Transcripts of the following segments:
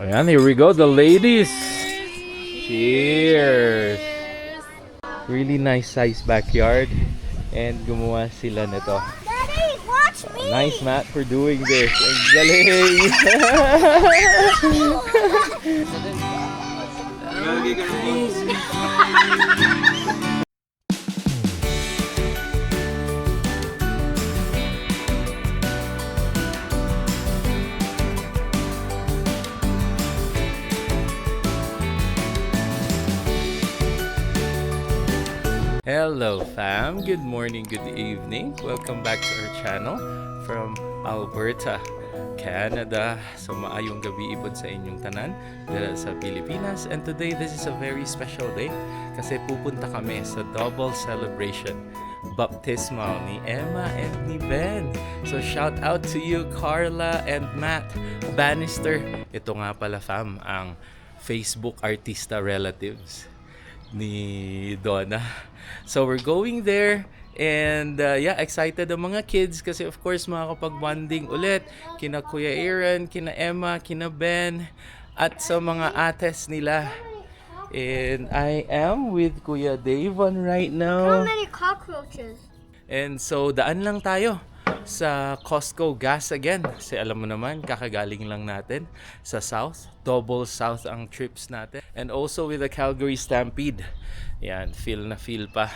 Ayan, here we go, the ladies. Cheers. Really nice size backyard. And gumawa sila nito. Daddy, watch me! Nice, Matt, for doing this. Ang galing! Hello fam, good morning, good evening. Welcome back to our channel from Alberta, Canada. So maayong gabi ibod sa inyong tanan dito sa Pilipinas. And today this is a very special day kasi pupunta kami sa double celebration baptismal ni Emma and ni Ben. So shout out to you Carla and Matt Bannister. Ito nga pala fam ang Facebook artista relatives ni Donna. So we're going there and yeah, excited ang mga kids kasi of course makakapag-bonding ulit kina Kuya Aaron, kina Emma, kina Ben at sa mga ates nila. And I am with Kuya Davon right How now. many cockroaches? And so daan lang tayo sa Costco gas again. Kasi alam mo naman, kakagaling lang natin sa South. Double South ang trips natin. And also with the Calgary Stampede. Yan, feel na feel pa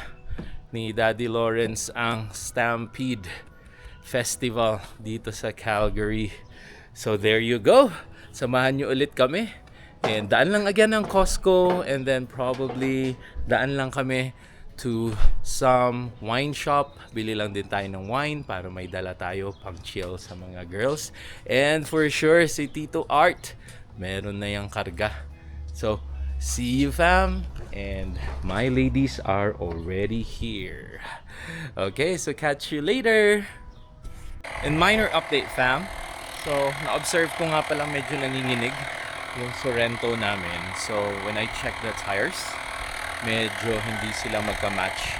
ni Daddy Lawrence ang Stampede Festival dito sa Calgary. So there you go. Samahan nyo ulit kami. And daan lang again ng Costco. And then probably daan lang kami to some wine shop. Bili lang din tayo ng wine para may dala tayo pang chill sa mga girls. And for sure, si Tito Art, meron na yung karga. So, see you fam. And my ladies are already here. Okay, so catch you later. And minor update fam. So, na-observe ko nga palang medyo nanginginig yung Sorento namin. So, when I check the tires, medyo hindi sila magka-match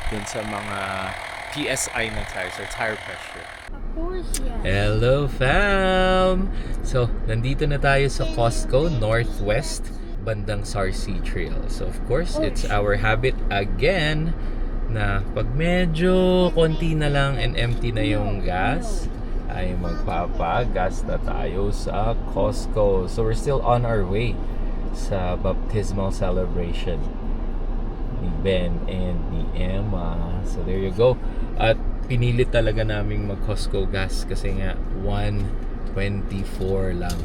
dun sa mga PSI na tires or tire pressure. Of course, yes. Hello fam! So, nandito na tayo sa Costco Northwest bandang Sarcee Trail. So, of course, it's our habit again na pag medyo konti na lang and empty na yung gas, ay magpapagas na tayo sa Costco. So, we're still on our way sa baptismal celebration ni Ben and ni Emma. So there you go. At pinilit talaga naming mag-Costco gas kasi nga 1.24 lang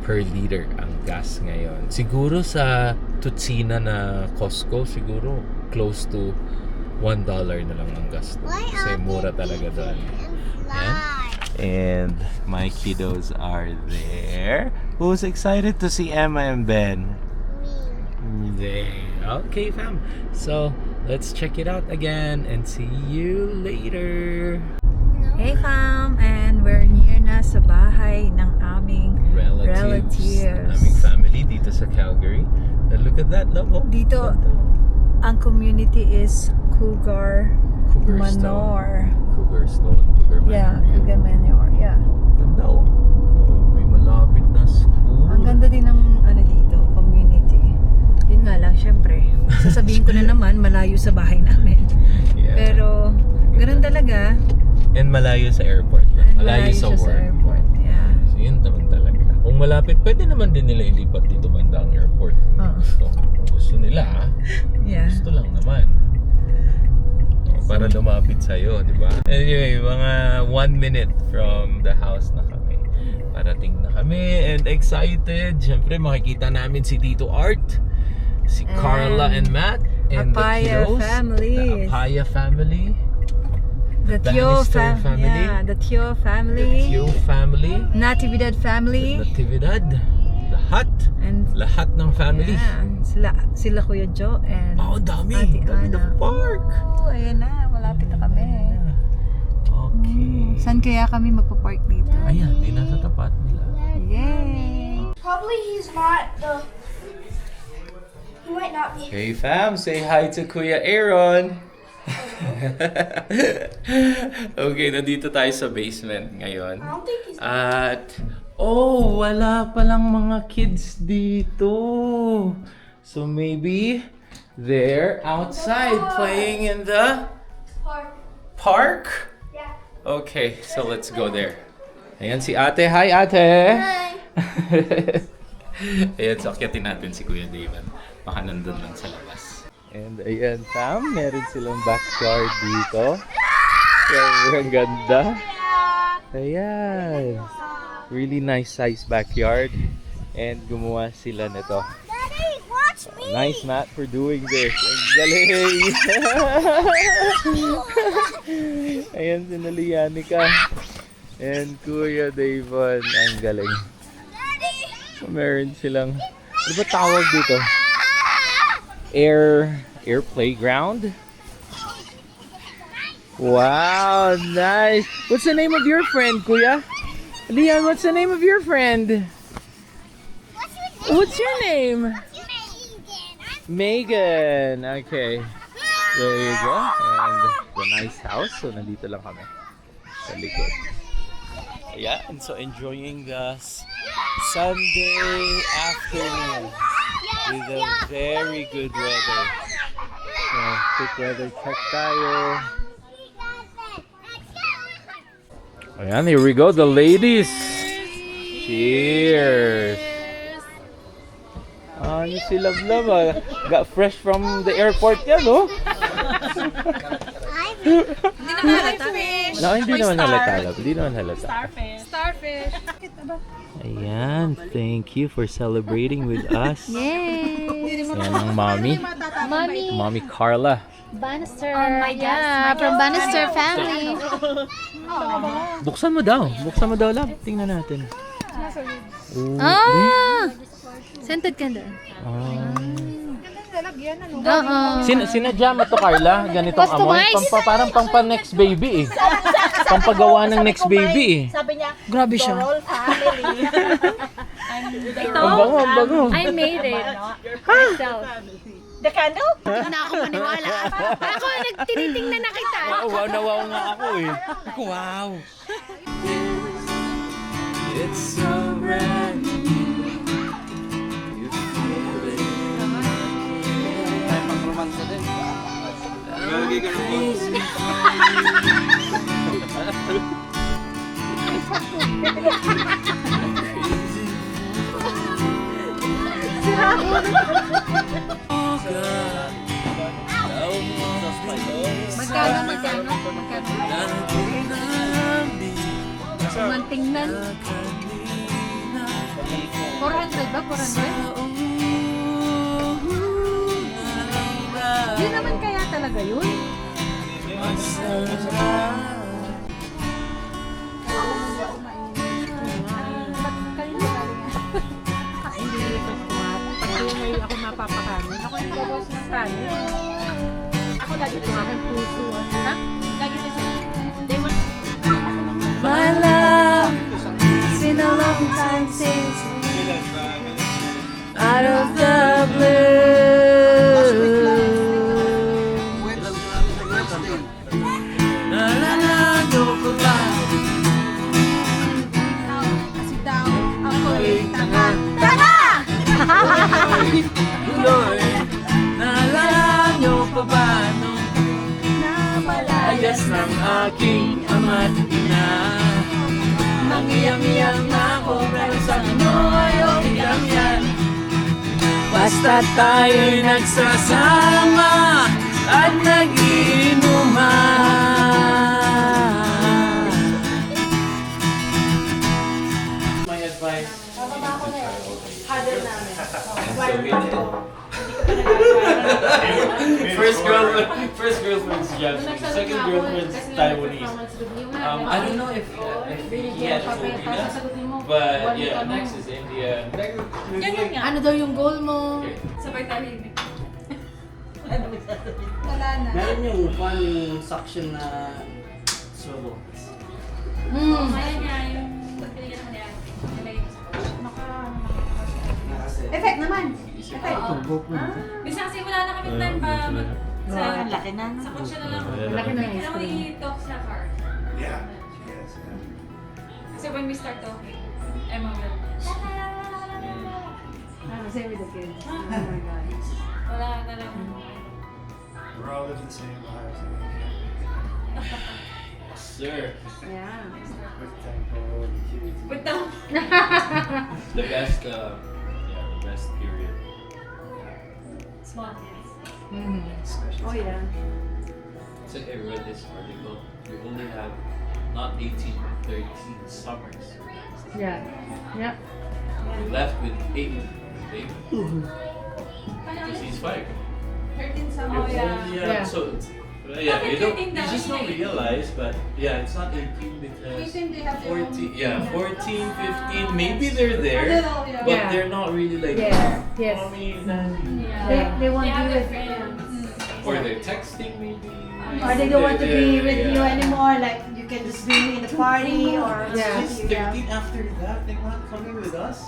per liter ang gas ngayon. Siguro sa Tutsina na Costco, siguro close to $1 na lang ang gas. Kasi mura talaga doon. Yan. And my kiddos are there. Who's excited to see Emma and Ben? There. Okay fam, so let's check it out again and see you later. Hey fam, and we're near na sa bahay ng aming relatives. Aming family dito sa Calgary. And look at that, look. Oh, Dito, ang community is Cougar Manor. Cougar Stone, Cougar Manor. Yeah, Cougar Manor, yeah. Ganda oh. May malapit na school. Ang ganda din ng ano dito, community. Yun nga lang, syempre. Sasabihin ko na naman, malayo sa bahay namin. Yeah. Pero, ganun talaga. And malayo sa airport. Malayo sa siya work. sa airport, yeah. So yun naman talaga. Kung malapit, pwede naman din nila ilipat dito banda ang airport. Kung gusto nila, Yeah. gusto lang naman. Para lumapit sa'yo, di ba? Anyway, mga 1 minute from the house na kami. Parating na kami and excited. Siyempre, makikita namin si Tito Art, si Carla and Matt, and Apaya the kiddos. families. The Apaya family. The Tio Bannister family. Yeah, the Tio family. The Tio family. Natividad family. The Natividad. Lahat. And Lahat ng family. yeah, sila Kuya Joe and Oh, dami. Ate Dami Ana. ng park. Oh, ayan na. Malapit na kami. Okay. Saan kaya kami magpa-park dito? Ayan, di nasa tapat nila. Yay! Probably he's not the. He might not be. Hey fam, say hi to Kuya Aaron. Okay, nandito tayo sa basement ngayon. I don't think he's. At Oh, wala palang mga kids dito. So maybe they're outside playing in the Park. park? Yeah. Okay, so let's go there. Ayan si ate. Hi, ate! Hi. Ayan, so akyatin natin si Kuya David. Baka nandun lang sa labas. And ayan, Tam, meron silang backyard dito. Sobrang ganda. Ayan. Really nice size backyard. And gumawa sila nito. Daddy, watch me. Nice, Matt, for doing this. Ang galing! Ayan, sinalian ka. And Kuya Davon, ang galing. Daddy. So, meron silang, ano ba tawag dito? Air playground? Wow, nice! What's the name of your friend, Kuya? Leon, what's the name of your friend? What's your name? Megan. Okay. There you go. And the nice house. So, nandito lang kami sa likod. Ayan. So, enjoying the Sunday afternoon with a very good weather. So, quick weather check tayo. Ayan, here we go. The ladies. Cheers. Ah, yung si Love Love got fresh from the airport yan, no? Hindi naman halata. No, hindi naman halata, Love. Hindi naman halata. Starfish. Ayan, thank you for celebrating with us. Yes. Ayan ang mommy. Mommy. Mommy Carla. Bannister. Yeah, from Bannister family. Buksan mo daw. Buksan mo daw, Love. Tingnan natin. Oh, Ah! Scented candle. Oo. Sinadya mo to, Carla? Ganitong amoy? Customize? Parang pang next baby eh. Pampagawa ng next baby eh. Sabi niya, Grabe siya. all family. Ang bango, ang bango. I made it. Myself. The candle? Hindi na ako maniwala. Ako, nagtinitingnan na kita. Wow, nawaw nga ako eh. Wow. It's so brand new. You feel it. Magkano? Mantingnan. 400 ba? 400? Yun naman kaya talaga yun? Hindi ako mapapakanin. Ako yung bawas ng kanin. Ako lagi ito aking puso. Ha? Lagi ito sa... My love, it's been a long time since out of the blue. Kasi daw, ako'y tanga. Naalala nyo pa ba nung alas ng aking ama't ina? Mangiyam-iyam na ako pero sa inyo ayong iyam yan. Basta tayo'y nagsasama at nag-iinuman. My advice. First girlfriend's Japanese. Second girlfriend's Taiwanese. I don't know if he had Filipina, but yeah, next is India. Ano daw yung goal mo? Meron yung fan yung suction na subo. Effect naman. Bisa kasi wala na kami time pa sa Laki na. sa kotse na lang. Laki na ice Kailangan cream. i-talk sa car. Yeah. Yes. Kasi when we start talking, Emma will. Same with the kids. Oh my God. Wala talaga. We're all living the same lives. Sir, Yeah. With tempo and kids. With the... the best, the best period. Small kids. Oh yeah. It's like I read this article. We only have not 18, 13 summers. Yeah. Yeah. We left with 8. Because he's 5. 13 summer. Oh, yeah. Yeah. So, yeah, Bakit you don't, 13 you daw? just don't realize, but yeah, it's not 18 because 18 they have their 14, yeah, 14, 15, maybe they're there, little, yeah. but Yeah. they're not really like, Yes. Yes. mommy, daddy, Yeah. They want They have you their with friends. or they're texting maybe. Or they don't want to be with you Yeah. anymore. Like you can just be in the party or Yeah. She's 13 after that. They're not coming with us.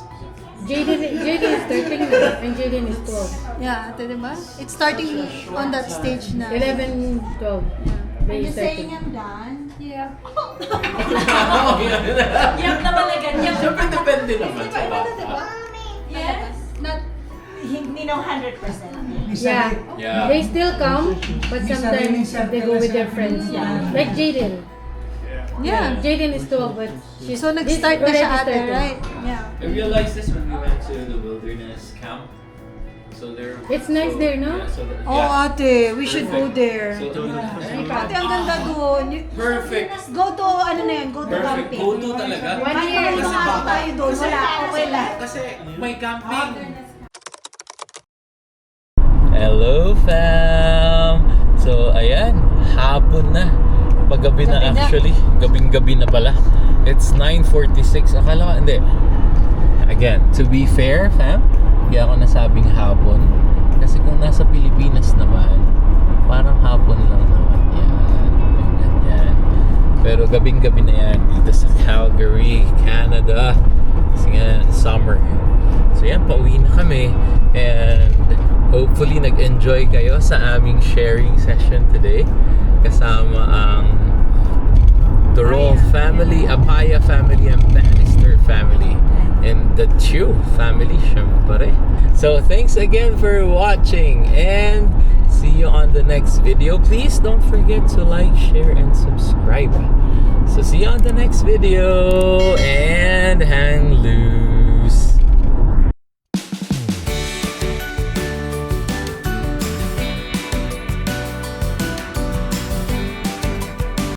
Jaden is 13 now, and Jaden is 12. yeah, diba? It's starting on that stage na. 11, 12. They You saying 13. I'm done? Yeah. Oh, yeah. Yup naman agad. Yup. Siyempre depende naman sa bata. Yes. Not hindi no 100%. Yeah. Yeah. They still come, but sometimes they go with their friends. Yeah. Like Jaden. Yeah. Jaden is 12, but she's So nag-start na already siya ate, started. right? Yeah. I realized this when we went to the wilderness camp. So there. It's nice there, no? Yeah, so Oh yeah. ate, we should go there. So, Ate, ang ganda doon. perfect. Go to, ano na yan, go to Perfect. camping. Go to talaga. 1 year. Kahit mga tayo doon, wala, okay lang. Kasi may camping. Hello fam! So ayan, hapon na. Paggabi na Gabi na. actually. Gabing-gabi na pala. It's 9:46. Akala ko, hindi. Again, to be fair fam, hindi ako nasabing hapon. Kasi kung nasa Pilipinas naman, parang hapon lang naman yan. Yung ganyan. Pero gabing-gabi na yan dito sa Calgary, Canada. Kasi nga, summer. So yan, pauwi na kami. And hopefully nag-enjoy kayo sa aming sharing session today. Kasama ang Dorol family, Apaya family, and Bannister family. And the Chu family, syempre. So thanks again for watching. And see you on the next video. Please don't forget to like, share, and subscribe. So see you on the next video. And hang loose.